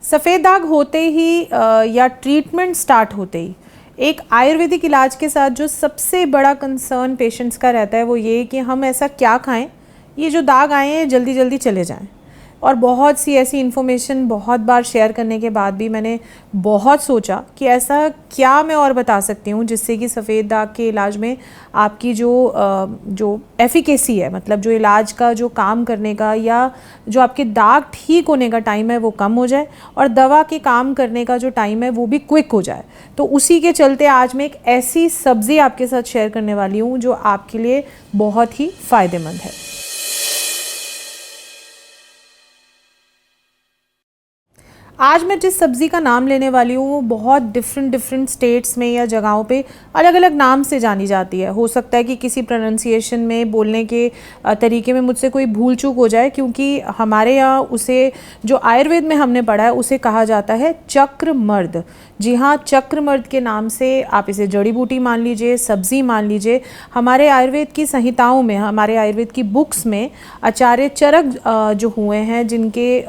सफ़ेद दाग होते ही या ट्रीटमेंट स्टार्ट होते ही एक आयुर्वेदिक इलाज के साथ जो सबसे बड़ा कंसर्न पेशेंट्स का रहता है वो ये कि हम ऐसा क्या खाएं ये जो दाग आए हैं जल्दी जल्दी चले जाएं। और बहुत सी ऐसी इन्फॉर्मेशन बहुत बार शेयर करने के बाद भी मैंने बहुत सोचा कि ऐसा क्या मैं और बता सकती हूँ जिससे कि सफ़ेद दाग के इलाज में आपकी जो एफिकेसी है, मतलब जो इलाज का जो काम करने का या जो आपके दाग ठीक होने का टाइम है वो कम हो जाए और दवा के काम करने का जो टाइम है वो भी क्विक हो जाए। तो उसी के चलते आज मैं एक ऐसी सब्ज़ी आपके साथ शेयर करने वाली हूँ जो आपके लिए बहुत ही फ़ायदेमंद है। आज मैं जिस सब्ज़ी का नाम लेने वाली हूँ वो बहुत डिफरेंट स्टेट्स में या जगहों पे अलग अलग नाम से जानी जाती है। हो सकता है कि किसी प्रोनाउंसिएशन में, बोलने के तरीके में मुझसे कोई भूल चूक हो जाए, क्योंकि हमारे यहाँ उसे जो आयुर्वेद में हमने पढ़ा है उसे कहा जाता है चक्रमर्द। जी हाँ, चक्रमर्द के नाम से आप इसे जड़ी बूटी मान लीजिए, सब्ज़ी मान लीजिए। हमारे आयुर्वेद की संहिताओं में, हमारे आयुर्वेद की बुक्स में आचार्य चरक जो हुए हैं, जिनके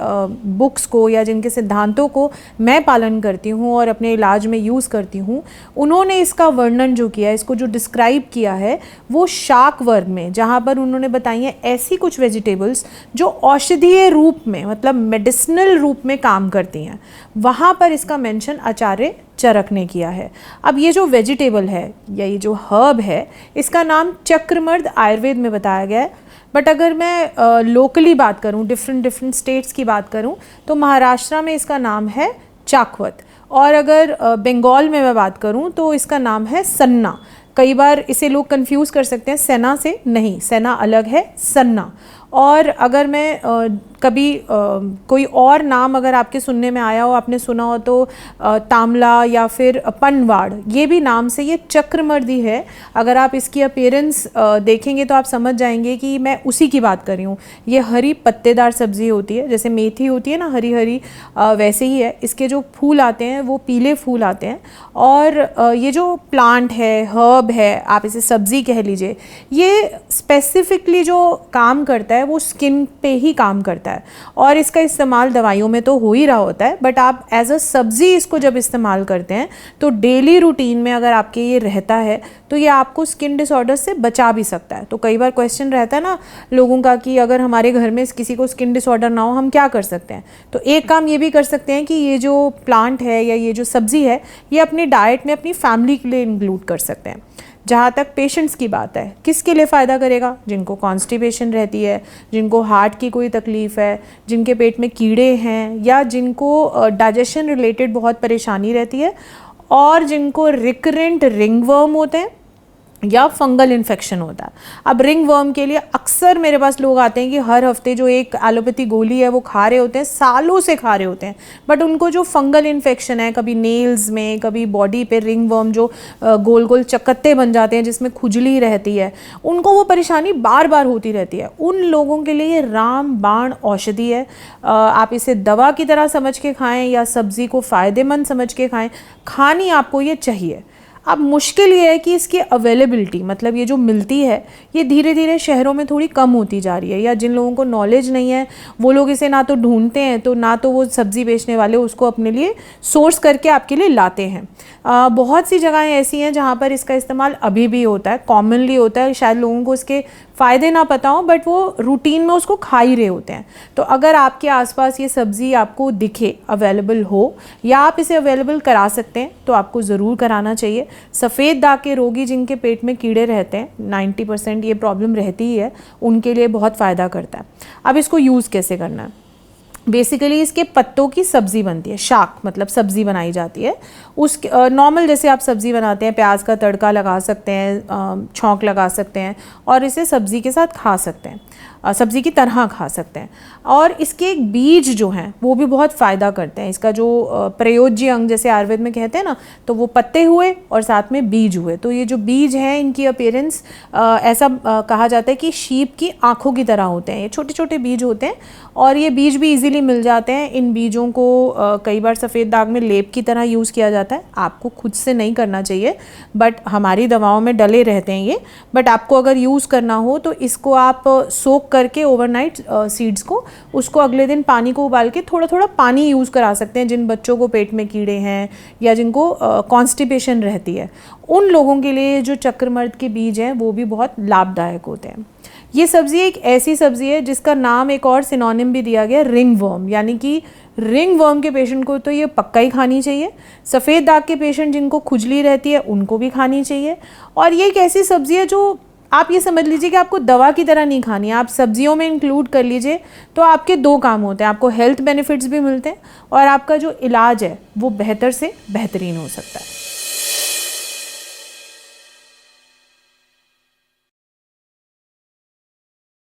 बुक्स को या जिनके सिद्धांतों को मैं पालन करती हूँ और अपने इलाज में यूज़ करती हूँ, उन्होंने इसका वर्णन जो किया है, इसको जो डिस्क्राइब किया है वो शाक वर्ग में, जहाँ पर उन्होंने बताई हैं ऐसी कुछ वेजिटेबल्स जो औषधीय रूप में, मतलब मेडिसिनल रूप में काम करती हैं, वहाँ पर इसका मेंशन आचार्य चरक ने किया है। अब ये जो वेजिटेबल है या ये जो हर्ब है, इसका नाम चक्रमर्द आयुर्वेद में बताया गया है। बट अगर मैं लोकली बात करूं, डिफरेंट स्टेट्स की बात करूं, तो महाराष्ट्र में इसका नाम है चाकवत, और अगर बंगाल में मैं बात करूं तो इसका नाम है सन्ना। कई बार इसे लोग कंफ्यूज कर सकते हैं सेना से, नहीं, सेना अलग है, सन्ना। और अगर मैं कभी कोई और नाम अगर आपके सुनने में आया हो, आपने सुना हो तो तामला या फिर पनवाड़, ये भी नाम से ये चक्रमर्दी है। अगर आप इसकी अपीयरेंस देखेंगे तो आप समझ जाएंगे कि मैं उसी की बात कर रही हूँ। ये हरी पत्तेदार सब्जी होती है, जैसे मेथी होती है ना हरी हरी, वैसे ही है। इसके जो फूल आते हैं वो पीले फूल आते हैं। और ये जो प्लांट है, हर्ब है, आप इसे सब्जी कह लीजिए, ये स्पेसिफिकली जो काम करता है वो स्किन पे ही काम करता है। और इसका इस्तेमाल दवाइयों में तो हो ही रहा होता है, बट आप एज अ सब्जी इसको जब इस्तेमाल करते हैं तो डेली रूटीन में अगर आपके ये रहता है तो ये आपको स्किन डिसऑर्डर से बचा भी सकता है। तो कई बार क्वेश्चन रहता है ना लोगों का कि अगर हमारे घर में किसी को स्किन डिसऑर्डर ना हो, हम क्या कर सकते हैं? तो एक काम ये भी कर सकते हैं कि ये जो प्लांट है या ये जो सब्जी है, ये अपनी डाइट में अपनी फैमिली के लिए इंक्लूड कर सकते हैं। जहाँ तक पेशेंट्स की बात है, किसके लिए फ़ायदा करेगा? जिनको कॉन्स्टिपेशन रहती है, जिनको हार्ट की कोई तकलीफ़ है, जिनके पेट में कीड़े हैं, या जिनको डाइजेशन रिलेटेड बहुत परेशानी रहती है, और जिनको रिकरेंट रिंगवर्म होते हैं या फंगल इन्फेक्शन होता है। अब रिंग वर्म के लिए अक्सर मेरे पास लोग आते हैं कि हर हफ्ते जो एक एलोपैथी गोली है वो खा रहे होते हैं, सालों से खा रहे होते हैं, बट उनको जो फंगल इन्फेक्शन है, कभी नेल्स में, कभी बॉडी पे रिंग वर्म जो गोल गोल चकत्ते बन जाते हैं जिसमें खुजली रहती है, उनको वो परेशानी बार बार होती रहती है। उन लोगों के लिए ये रामबाण औषधि है। आप इसे दवा की तरह समझ के खाएँ या सब्ज़ी को फ़ायदेमंद समझ के खाएँ, खानी आपको ये चाहिए। अब मुश्किल ये है कि इसकी अवेलेबिलिटी, मतलब ये जो मिलती है, ये धीरे धीरे शहरों में थोड़ी कम होती जा रही है, या जिन लोगों को नॉलेज नहीं है वो लोग इसे ना तो ढूंढते हैं, तो ना तो वो सब्ज़ी बेचने वाले उसको अपने लिए सोर्स करके आपके लिए लाते हैं। बहुत सी जगहें ऐसी हैं जहाँ पर इसका इस्तेमाल अभी भी होता है, कॉमनली होता है। शायद लोगों को इसके फ़ायदे ना पता हो, बट वो रूटीन में उसको खा ही रहे होते हैं। तो अगर आपके आसपास ये सब्ज़ी आपको दिखे, अवेलेबल हो, या आप इसे अवेलेबल करा सकते हैं, तो आपको ज़रूर कराना चाहिए। सफ़ेद दाग के रोगी जिनके पेट में कीड़े रहते हैं, 90% ये प्रॉब्लम रहती ही है, उनके लिए बहुत फ़ायदा करता है। अब इसको यूज़ कैसे करना है? बेसिकली इसके पत्तों की सब्ज़ी बनती है, शाक मतलब सब्ज़ी बनाई जाती है। उस नॉर्मल जैसे आप सब्ज़ी बनाते हैं, प्याज का तड़का लगा सकते हैं, छौंक लगा सकते हैं, और इसे सब्ज़ी के साथ खा सकते हैं, सब्ज़ी की तरह खा सकते हैं। और इसके एक बीज जो हैं वो भी बहुत फ़ायदा करते हैं। इसका जो प्रयोज्य अंग जैसे आयुर्वेद में कहते हैं ना, तो वो पत्ते हुए और साथ में बीज हुए। तो ये जो बीज हैं, इनकी अपीयरेंस ऐसा कहा जाता है कि शीप की आँखों की तरह होते हैं। ये छोटे छोटे बीज होते हैं, और ये बीज भी ईजिली इजीली मिल जाते हैं। इन बीजों को कई बार सफ़ेद दाग में लेप की तरह यूज़ किया जाता है। आपको खुद से नहीं करना चाहिए, बट हमारी दवाओं में डले रहते हैं ये। बट आपको अगर यूज़ करना हो तो इसको आप सोक करके ओवरनाइट सीड्स को, उसको अगले दिन पानी को उबाल के थोड़ा थोड़ा पानी यूज़ करा सकते हैं। जिन बच्चों को पेट में कीड़े हैं या जिनको कॉन्स्टिपेशन रहती है, उन लोगों के लिए जो चक्रमर्द के बीज हैं वो भी बहुत लाभदायक होते हैं। ये सब्ज़ी एक ऐसी सब्ज़ी है जिसका नाम एक और सिनोनिम भी दिया गया, रिंग वर्म, यानी कि रिंग वर्म के पेशेंट को तो ये पक्का ही खानी चाहिए। सफ़ेद दाग के पेशेंट जिनको खुजली रहती है उनको भी खानी चाहिए। और ये एक ऐसी सब्ज़ी है जो आप ये समझ लीजिए कि आपको दवा की तरह नहीं खानी है, आप सब्जियों में इंक्लूड कर लीजिए तो आपके दो काम होते हैं, आपको हेल्थ बेनिफिट्स भी मिलते हैं और आपका जो इलाज है वो बेहतर से बेहतरीन हो सकता है।